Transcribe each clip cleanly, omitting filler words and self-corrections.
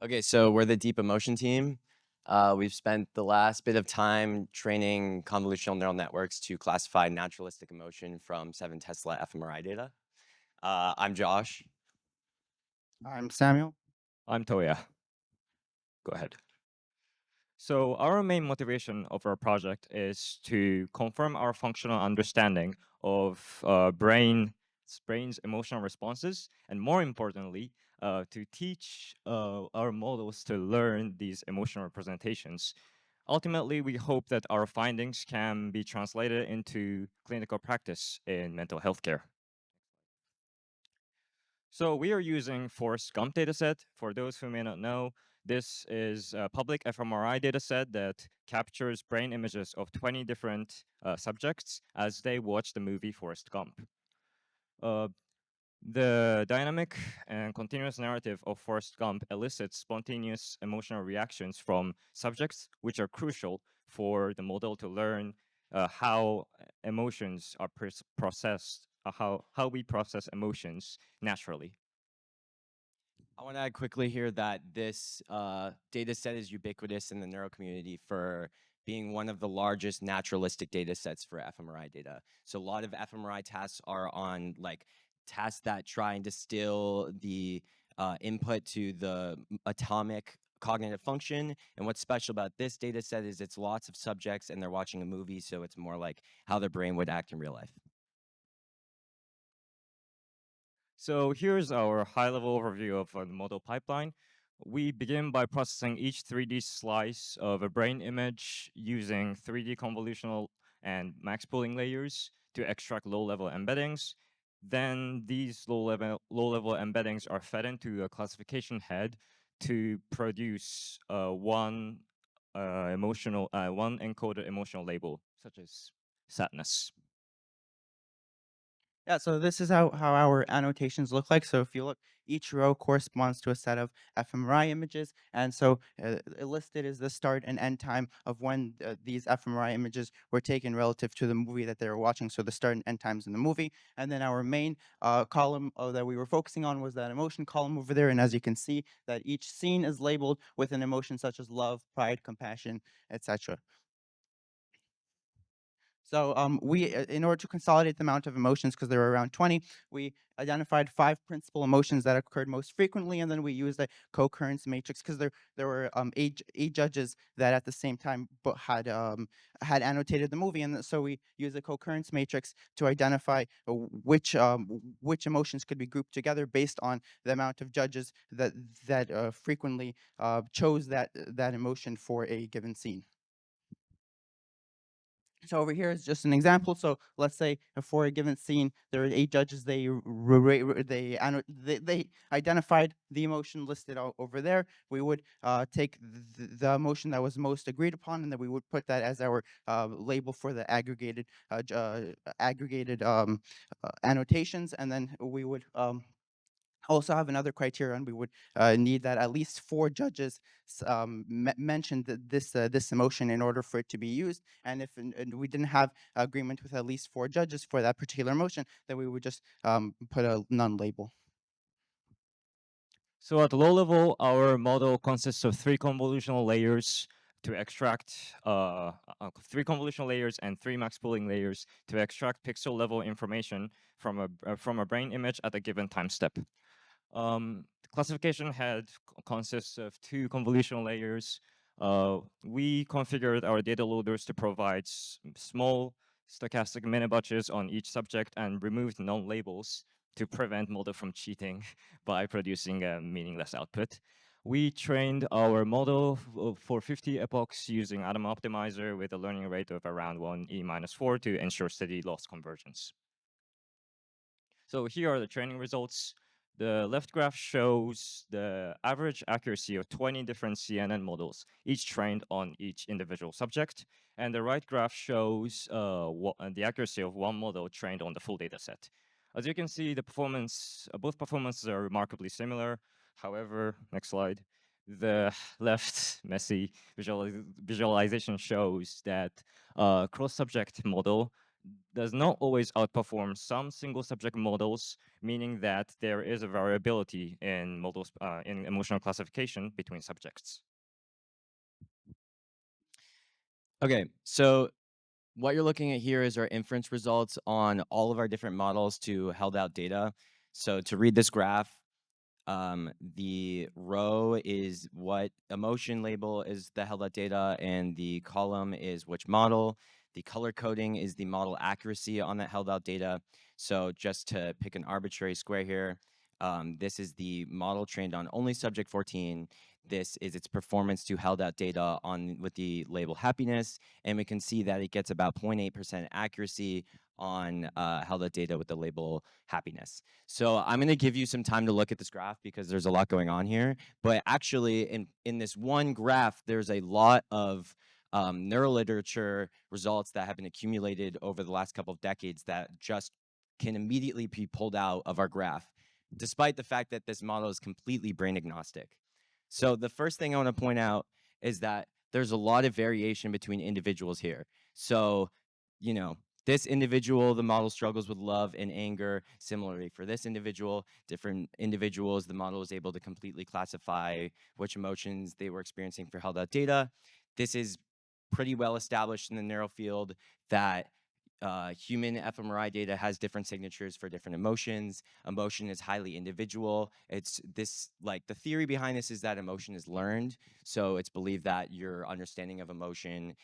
Okay, so we're the DeepEmotion team. We've spent the last bit of time training convolutional neural networks to classify naturalistic emotion from 7 Tesla fMRI data. I'm Josh. I'm Samuel. I'm Toya. Go ahead. So our main motivation of our project is to confirm our functional understanding of brain's emotional responses, and more importantly, to teach our models to learn these emotional representations. Ultimately, we hope that our findings can be translated into clinical practice in mental health care. So we are using Forrest Gump dataset. For those who may not know, this is a public fMRI dataset that captures brain images of 20 different subjects as they watch the movie Forrest Gump. Uh, the dynamic and continuous narrative of Forrest Gump elicits spontaneous emotional reactions from subjects, which are crucial for the model to learn how emotions are processed, how we process emotions naturally. I want to add quickly here that this data set is ubiquitous in the neuro community for being one of the largest naturalistic data sets for fMRI data. So a lot of fMRI tasks are on like tasks that try and distill the input to the atomic cognitive function. And what's special about this data set is it's lots of subjects and they're watching a movie, so it's more like how their brain would act in real life. So here's our high-level overview of the model pipeline. We begin by processing each 3D slice of a brain image using 3D convolutional and max pooling layers to extract low-level embeddings. Then these low-level embeddings are fed into a classification head to produce one encoded emotional label, such as sadness. Yeah, so this is how our annotations look like. So if you look, each row corresponds to a set of fMRI images. And so listed is the start and end time of when these fMRI images were taken relative to the movie that they were watching. So the start and end times in the movie. And then our main column that we were focusing on was that emotion column over there. And as you can see, that each scene is labeled with an emotion such as love, pride, compassion, etc. So in order to consolidate the amount of emotions, because there were around 20, we identified 5 principal emotions that occurred most frequently, and then we used a co-occurrence matrix because there were eight judges that at the same time had annotated the movie, and so we used a co-occurrence matrix to identify which emotions could be grouped together based on the amount of judges that frequently chose that emotion for a given scene. So over here is just an example. So let's say for a given scene, there are 8 judges. They identified the emotion listed over there. We would take the emotion that was most agreed upon, and then we would put that as our label for the aggregated annotations, and then we would also have another criterion. We would need that at least 4 judges mentioned this emotion in order for it to be used. And if and we didn't have agreement with at least 4 judges for that particular emotion, then we would just put a none label. So at low level, our model consists of 3 convolutional layers to extract 3 convolutional layers and 3 max pooling layers to extract pixel level information from a brain image at a given time step. The classification head consists of 2 convolutional layers. We configured our data loaders to provide small stochastic mini-batches on each subject and removed non-labels to prevent model from cheating by producing a meaningless output. We trained our model for 50 epochs using Atom Optimizer with a learning rate of around 1e-4 to ensure steady loss convergence. So here are the training results. The left graph shows the average accuracy of 20 different CNN models, each trained on each individual subject. And the right graph shows the accuracy of one model trained on the full data set. As you can see, the both performances are remarkably similar. However, next slide, the left messy visualization shows that cross-subject model does not always outperform some single subject models, meaning that there is a variability in models in emotional classification between subjects. Okay, so what you're looking at here is our inference results on all of our different models to held out data. So to read this graph, the row is what emotion label is the held out data, and the column is which model. The color coding is the model accuracy on that held out data. So just to pick an arbitrary square here, this is the model trained on only subject 14. This is its performance to held out data on with the label happiness, and we can see that it gets about 0.8% accuracy on held out data with the label happiness. So I'm going to give you some time to look at this graph because there's a lot going on here. But actually, in this one graph, there's a lot of neuroliterature results that have been accumulated over the last couple of decades that just can immediately be pulled out of our graph, despite the fact that this model is completely brain agnostic. So the first thing I want to point out is that there's a lot of variation between individuals here. So, you know, this individual, the model struggles with love and anger. Similarly, for this individual, different individuals, the model was able to completely classify which emotions they were experiencing for held out data. This is pretty well established in the neural field that human fMRI data has different signatures for different emotions. Emotion is highly individual. It's this, like, the theory behind this is that emotion is learned. So it's believed that your understanding of emotion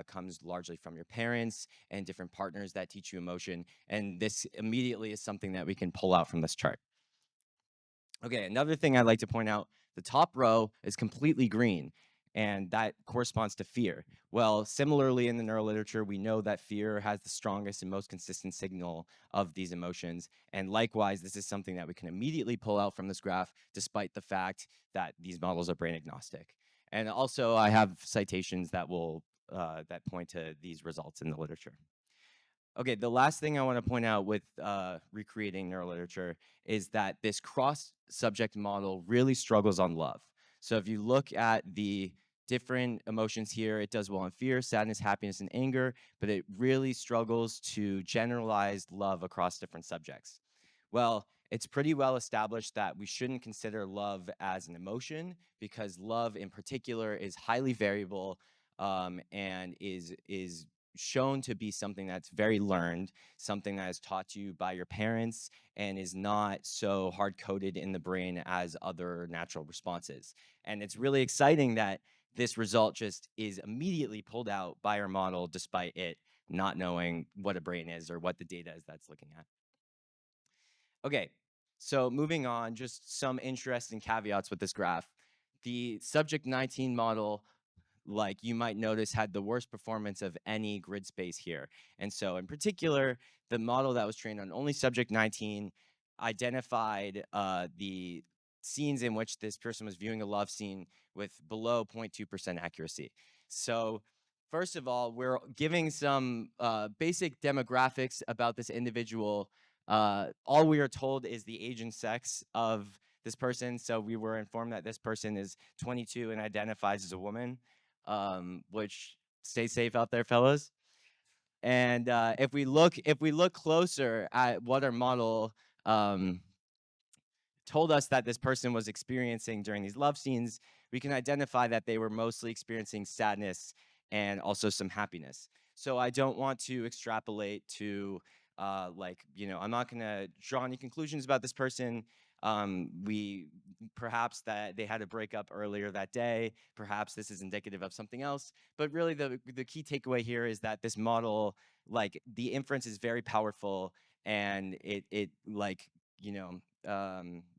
comes largely from your parents and different partners that teach you emotion. And this immediately is something that we can pull out from this chart. Okay, another thing I'd like to point out, the top row is completely green, and that corresponds to fear. Well, similarly in the neuroliterature, we know that fear has the strongest and most consistent signal of these emotions. And likewise, this is something that we can immediately pull out from this graph, despite the fact that these models are brain agnostic. And also, I have citations that will that point to these results in the literature. Okay, the last thing I want to point out with recreating neuroliterature is that this cross-subject model really struggles on love. So if you look at the different emotions here, it does well on fear, sadness, happiness, and anger, but it really struggles to generalize love across different subjects. Well, it's pretty well established that we shouldn't consider love as an emotion because love in particular is highly variable and is shown to be something that's very learned, something that is taught to you by your parents, and is not so hard-coded in the brain as other natural responses. And it's really exciting that this result just is immediately pulled out by our model despite it not knowing what a brain is or what the data is that's looking at. Okay, so moving on, just some interesting caveats with this graph. The subject 19 model, like you might notice, had the worst performance of any grid space here. And so in particular, the model that was trained on only subject 19 identified the scenes in which this person was viewing a love scene with below 0.2% accuracy. So first of all, we're giving some basic demographics about this individual. All we are told is the age and sex of this person. So we were informed that this person is 22 and identifies as a woman, which stay safe out there, fellas. And if we look closer at what our model told us that this person was experiencing during these love scenes, we can identify that they were mostly experiencing sadness and also some happiness. So I don't want to extrapolate to like, I'm not going to draw any conclusions about this person. We perhaps that they had a breakup earlier that day. Perhaps this is indicative of something else. But really, the key takeaway here is that this model, like, the inference is very powerful, and it like,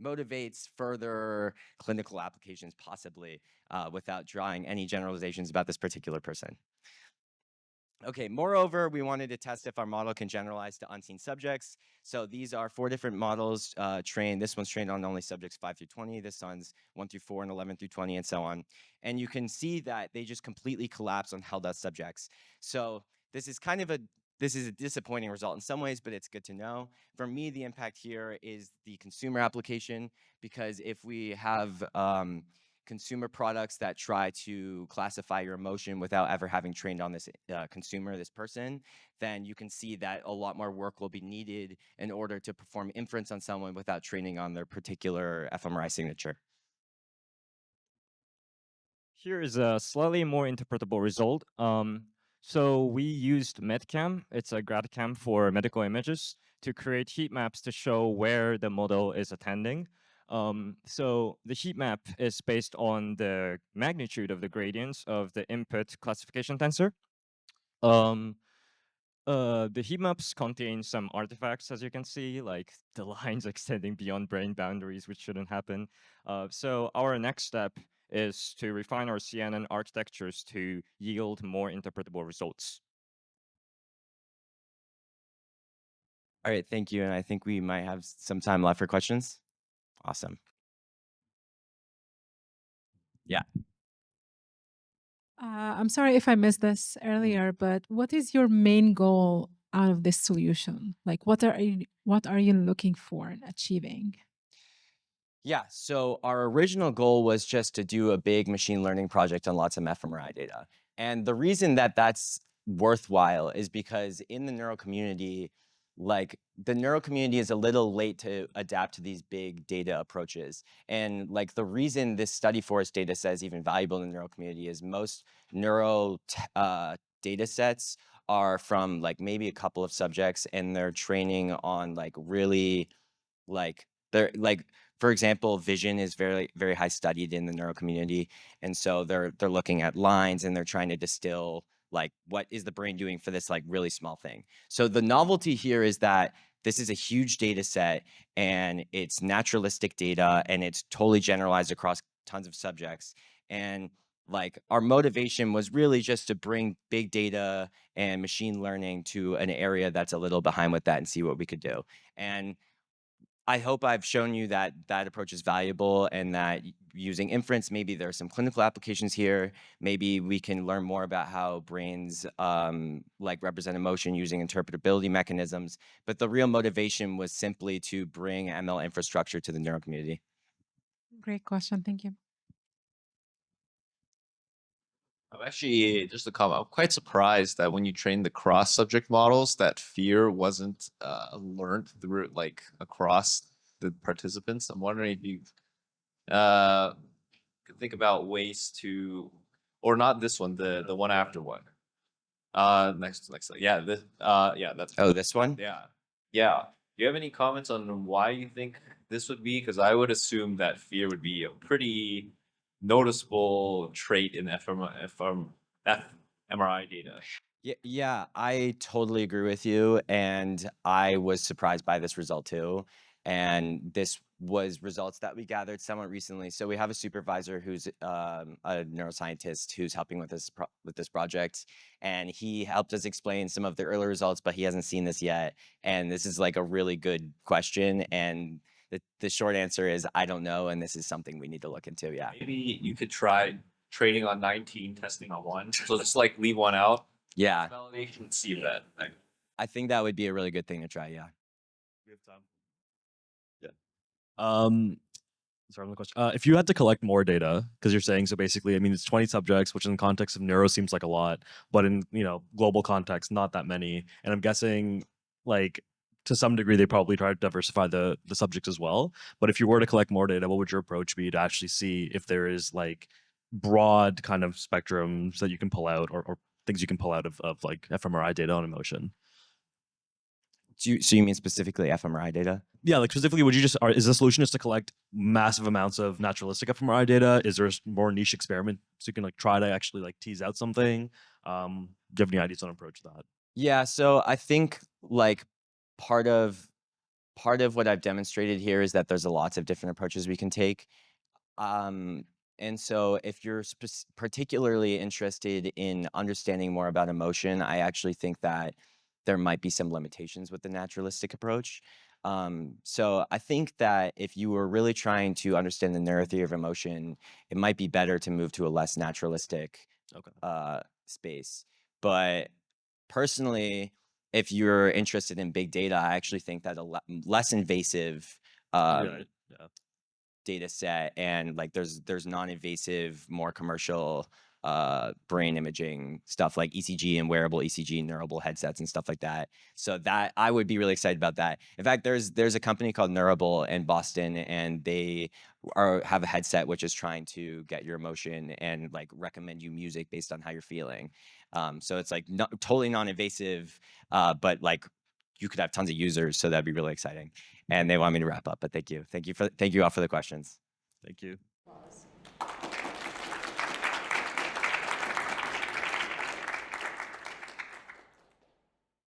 motivates further clinical applications, possibly, without drawing any generalizations about this particular person. Okay, moreover, we wanted to test if our model can generalize to unseen subjects. So these are 4 different models trained. This one's trained on only subjects 5 through 20. This one's 1 through 4 and 11 through 20 and so on. And you can see that they just completely collapse on held out subjects. So this is a disappointing result in some ways, but it's good to know. For me, the impact here is the consumer application, because if we have consumer products that try to classify your emotion without ever having trained on this consumer, this person, then you can see that a lot more work will be needed in order to perform inference on someone without training on their particular fMRI signature. Here is a slightly more interpretable result. So we used MedCam, it's a GradCam for medical images, to create heat maps to show where the model is attending. So the heat map is based on the magnitude of the gradients of the input classification tensor. The heat maps contain some artifacts, as you can see, like the lines extending beyond brain boundaries, which shouldn't happen. So our next step is to refine our CNN architectures to yield more interpretable results. All right, thank you. And I think we might have some time left for questions. Awesome. Yeah. I'm sorry if I missed this earlier, but what is your main goal out of this solution? Like, what are you looking for and achieving? Yeah, so our original goal was just to do a big machine learning project on lots of fMRI data. And the reason that that's worthwhile is because in the neural community, like the neural community is a little late to adapt to these big data approaches. And like the reason this study forest data set is even valuable in the neural community is most neural data sets are from like maybe a couple of subjects, and they're training on like really like they're like, for example, vision is very, very high studied in the neural community. And so they're looking at lines and they're trying to distill like what is the brain doing for this like really small thing. So the novelty here is that this is a huge data set and it's naturalistic data and it's totally generalized across tons of subjects. And like our motivation was really just to bring big data and machine learning to an area that's a little behind with that and see what we could do. And I hope I've shown you that that approach is valuable and that using inference, maybe there are some clinical applications here. Maybe we can learn more about how brains like represent emotion using interpretability mechanisms. But the real motivation was simply to bring ML infrastructure to the neural community. Great question. Thank you. I'm actually, just a comment, I'm quite surprised that when you train the cross-subject models, that fear wasn't learned through like across the participants. I'm wondering if you could think about ways to, or not this one, the one after one. Next, yeah, this, yeah, that's. Oh, this one? Yeah, yeah. Do you have any comments on why you think this would be? Because I would assume that fear would be a pretty noticeable trait in fMRI data. Yeah, I totally agree with you. And I was surprised by this result too. And this was results that we gathered somewhat recently. So we have a supervisor who's a neuroscientist who's helping with this project. And he helped us explain some of the early results, but he hasn't seen this yet. And this is like a really good question. And the short answer is, I don't know. And this is something we need to look into, yeah. Maybe you could try training on 19, testing on 1. So just like leave one out. Yeah, Validation, see that. I think that would be a really good thing to try, yeah. We have time. Sorry, another question. If you had to collect more data, because you're saying so basically, I mean, it's 20 subjects, which in the context of neuro seems like a lot, but in global context, not that many. And I'm guessing, like to some degree, they probably try to diversify the subjects as well. But if you were to collect more data, what would your approach be to actually see if there is like broad kind of spectrums that you can pull out, or things you can pull out of like fMRI data on emotion? So you mean specifically fMRI data? Yeah, like specifically, would you is the solution just to collect massive amounts of naturalistic fMRI data? Is there a more niche experiment so you can like try to actually like tease out something? Do you have any ideas on approach to that? Yeah, so I think like part of what I've demonstrated here is that there's lots of different approaches we can take. And so if you're particularly interested in understanding more about emotion, I actually think that there might be some limitations with the naturalistic approach. So I think that if you were really trying to understand the neurotheory of emotion, it might be better to move to a less naturalistic space. But personally, if you're interested in big data, I actually think that a less invasive data set, and like there's non-invasive, more commercial brain imaging stuff like ECG and wearable ECG, neurable headsets and stuff like that. So that I would be really excited about that. In fact, there's a company called Neurable in Boston, and they have a headset which is trying to get your emotion and like recommend you music based on how you're feeling. So it's like totally non-invasive, but like you could have tons of users, so that'd be really exciting. And they want me to wrap up, but thank you all for the questions. Thank you.